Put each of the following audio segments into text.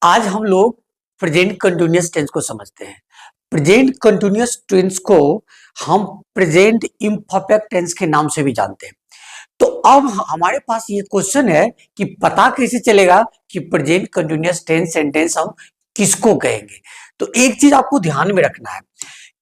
आज हम लोग प्रेजेंट कंटिन्यूअस टेंस को समझते हैं। प्रेजेंट कंटिन्यूअस टेंस को हम प्रेजेंट इम्परफेक्ट टेंस के नाम से भी जानते हैं। तो अब हमारे पास ये क्वेश्चन है कि पता कैसे चलेगा कि प्रेजेंट कंटिन्यूअस टेंस सेंटेंस हम किसको कहेंगे। तो एक चीज आपको ध्यान में रखना है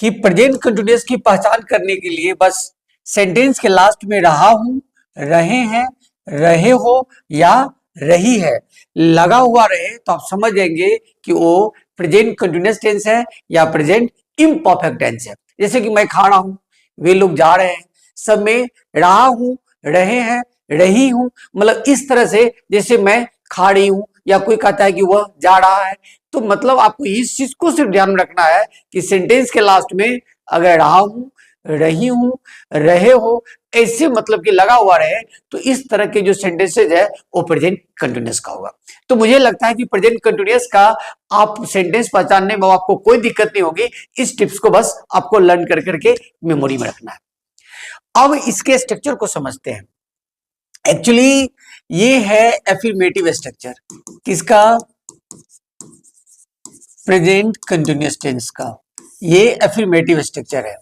कि प्रेजेंट कंटिन्यूअस की पहचान करने के लिए बस सेंटेंस के लास्ट में रहा हूं, रहे हैं, रहे हो या रही है लगा हुआ रहे तो आप समझ जाएंगे कि वो प्रेजेंट कंटिन्यूअस टेंस है या प्रेजेंट इम्परफेक्ट टेंस है। जैसे कि मैं खा रहा हूं, वे लोग जा रहे हैं, सब में रहा हूं, रहे हैं, रही हूं, मतलब इस तरह से जैसे मैं खा रही हूं या कोई कहता है कि वह जा रहा है। तो मतलब आपको इस चीज को सिर्फ ध्यान में रखना है कि सेंटेंस के लास्ट में अगर रहा हूं, रही हूं, रहे हो ऐसे मतलब कि लगा हुआ रहे तो इस तरह के जो सेंटेंसेज है वो प्रेजेंट कंटिन्यूअस का होगा। तो मुझे लगता है कि प्रेजेंट कंटिन्यूअस का आप सेंटेंस पहचानने में आपको कोई दिक्कत नहीं होगी। इस टिप्स को बस आपको लर्न कर करके मेमोरी में रखना है। अब इसके स्ट्रक्चर को समझते हैं। एक्चुअली ये है एफर्मेटिव स्ट्रक्चर किसका, प्रेजेंट कंटिन्यूअस टेंस का। ये एफर्मेटिव स्ट्रक्चर है।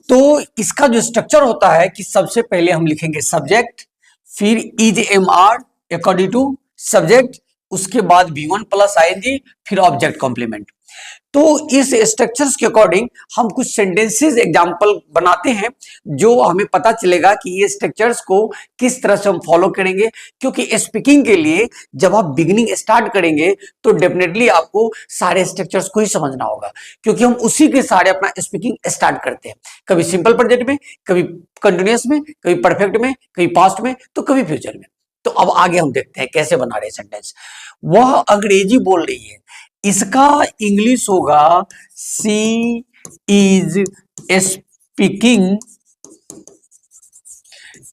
तो इसका जो स्ट्रक्चर होता है कि सबसे पहले हम लिखेंगे सब्जेक्ट, फिर is am are according to subject, उसके बाद V1 प्लस आईएनजी, फिर ऑब्जेक्ट कॉम्प्लीमेंट। तो इस स्ट्रक्चर्स के अकॉर्डिंग हम कुछ सेंटेंसेस एग्जांपल बनाते हैं जो हमें पता चलेगा कि ये स्ट्रक्चर्स को किस तरह से हम फॉलो करेंगे। क्योंकि स्पीकिंग के लिए जब आप बिगिनिंग स्टार्ट करेंगे तो डेफिनेटली आपको सारे स्ट्रक्चर्स को ही समझना होगा, क्योंकि हम उसी के सारे अपना स्पीकिंग स्टार्ट करते हैं, कभी सिंपल प्रेजेंट में, कभी कंटिन्यूअस में, कभी परफेक्ट में, कभी पास्ट में, तो कभी फ्यूचर में। तो अब आगे हम देखते हैं कैसे बना रहे सेंटेंस। वह अंग्रेजी बोल रही है, इसका इंग्लिश होगा सी इज स्पीकिंग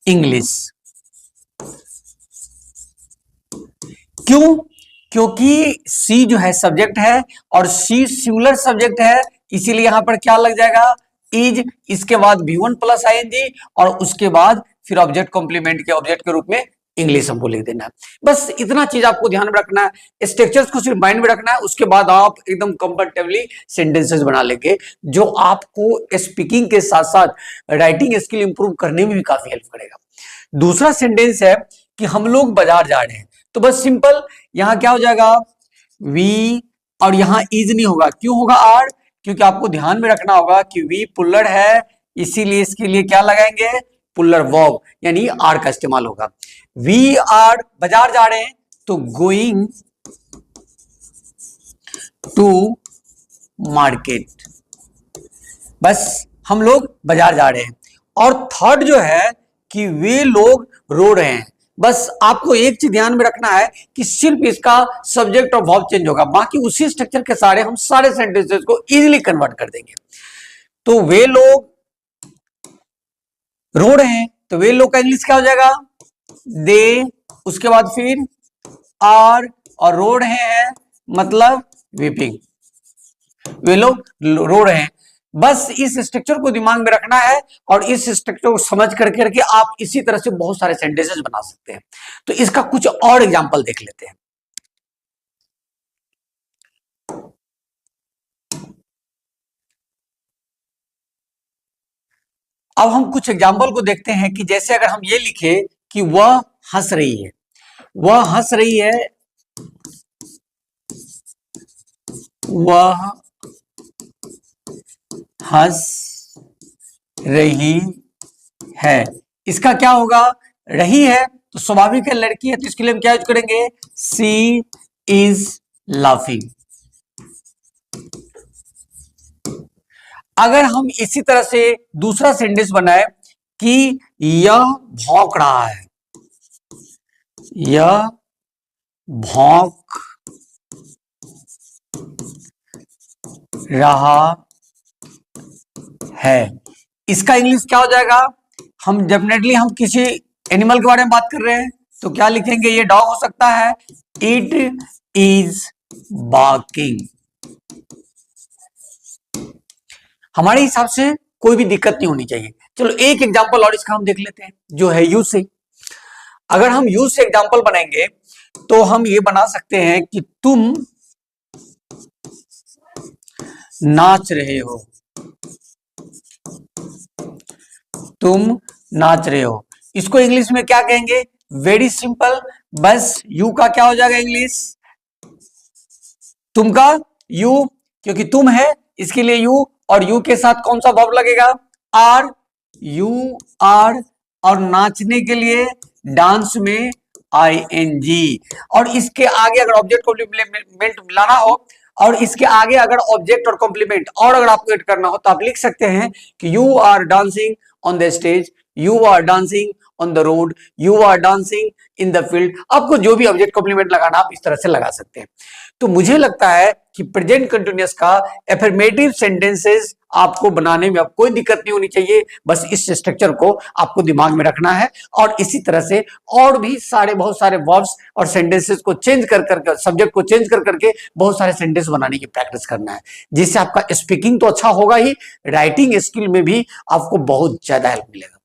इंग्लिश। क्यों? क्योंकि सी जो है सब्जेक्ट है और सी सिंगुलर सब्जेक्ट है, इसीलिए यहां पर क्या लग जाएगा, इज, इसके बाद V1 प्लस आईएनजी और उसके बाद फिर ऑब्जेक्ट कॉम्प्लीमेंट के ऑब्जेक्ट के रूप में इंग्लिश हमको लिख देना है। बस इतना चीज आपको ध्यान में रखना है, स्ट्रक्चर्स को सिर्फ माइंड में रखना है, उसके बाद आप एकदम कंफर्टेबली सेंटेंसेस बना लेंगे जो आपको स्पीकिंग के साथ साथ राइटिंग स्किल इंप्रूव करने में भी काफी हेल्प करेगा। दूसरा सेंटेंस है कि हम लोग बाजार जा रहे हैं, तो बस सिंपल यहां क्या हो जाएगा, वी, और यहां इज नहीं होगा, क्यों होगा आर, क्योंकि आपको ध्यान में रखना होगा कि वी पुल्लर है, इसीलिए इसके लिए क्या लगाएंगे, पुल्लर वर्ब, यानी आर का इस्तेमाल होगा। वी आर बाजार जा रहे हैं तो गोइंग टू मार्केट, बस हम लोग बाजार जा रहे हैं। और थर्ड जो है कि वे लोग रो रहे हैं, बस आपको एक चीज ध्यान में रखना है कि सिर्फ इसका सब्जेक्ट और वर्ब चेंज होगा, बाकी उसी स्ट्रक्चर के सारे हम सारे सेंटेंसेस को इजीली कन्वर्ट कर देंगे। तो वे लोग रो रहे हैं तो वे लोग का इंग्लिश क्या हो जाएगा, दे, उसके बाद फिर आर, और रो रहे हैं मतलब वीपिंग, वे लोग रो रहे हैं। बस इस स्ट्रक्चर को दिमाग में रखना है और इस स्ट्रक्चर को समझ करके आप इसी तरह से बहुत सारे सेंटेंसेस बना सकते हैं। तो इसका कुछ और एग्जांपल देख लेते हैं। अब हम कुछ एग्जांपल को देखते हैं कि जैसे अगर हम ये लिखे कि वह हंस रही है, वह हंस रही है, वह हंस रही है, इसका क्या होगा, रही है तो स्वाभाविक है लड़की है तो इसके लिए हम क्या यूज करेंगे, सी इज लाफिंग। अगर हम इसी तरह से दूसरा सेंटेंस बनाए कि यह भौंक रहा है, यह भौंक रहा है, इसका इंग्लिश क्या हो जाएगा, हम डेफिनेटली हम किसी एनिमल के बारे में बात कर रहे हैं तो क्या लिखेंगे, ये डॉग हो सकता है, इट इज बार्किंग। हमारे हिसाब से कोई भी दिक्कत नहीं होनी चाहिए। चलो एक एग्जांपल और इसका हम देख लेते हैं जो है यू से। अगर हम यू से एग्जांपल बनाएंगे तो हम ये बना सकते हैं कि तुम नाच रहे हो, तुम नाच रहे हो। इसको इंग्लिश में क्या कहेंगे? वेरी सिंपल, बस यू का क्या हो जाएगा इंग्लिश? तुम का यू, क्योंकि तुम है इसके लिए यू, और यू के साथ कौन सा वर्ब लगेगा? आर, यू आर, और नाचने के लिए डांस में आईएनजी, और इसके आगे अगर ऑब्जेक्ट कॉम्प्लीमेंट मिलाना हो, और इसके आगे अगर ऑब्जेक्ट और कॉम्प्लीमेंट और अगर आपको ऐड करना हो तो आप लिख सकते हैं कि you are dancing on the stage, you are dancing on the road, you are dancing in the field. आपको जो भी ऑब्जेक्ट कॉम्प्लीमेंट लगाना आप इस तरह से लगा सकते हैं। तो मुझे लगता है कि प्रेजेंट कंटिन्यूअस का एफर्मेटिव सेंटेंसेस आपको बनाने में अब कोई दिक्कत नहीं होनी चाहिए, बस इस स्ट्रक्चर को आपको दिमाग में रखना है, और इसी तरह से और भी बहुत सारे वर्ब्स और सेंटेंसेस को चेंज कर करके, सब्जेक्ट को चेंज कर करके बहुत सारे सेंटेंस बनाने की प्रैक्टिस करना है, जिससे आपका स्पीकिंग तो अच्छा होगा ही, राइटिंग स्किल में भी आपको बहुत ज्यादा हेल्प मिलेगा।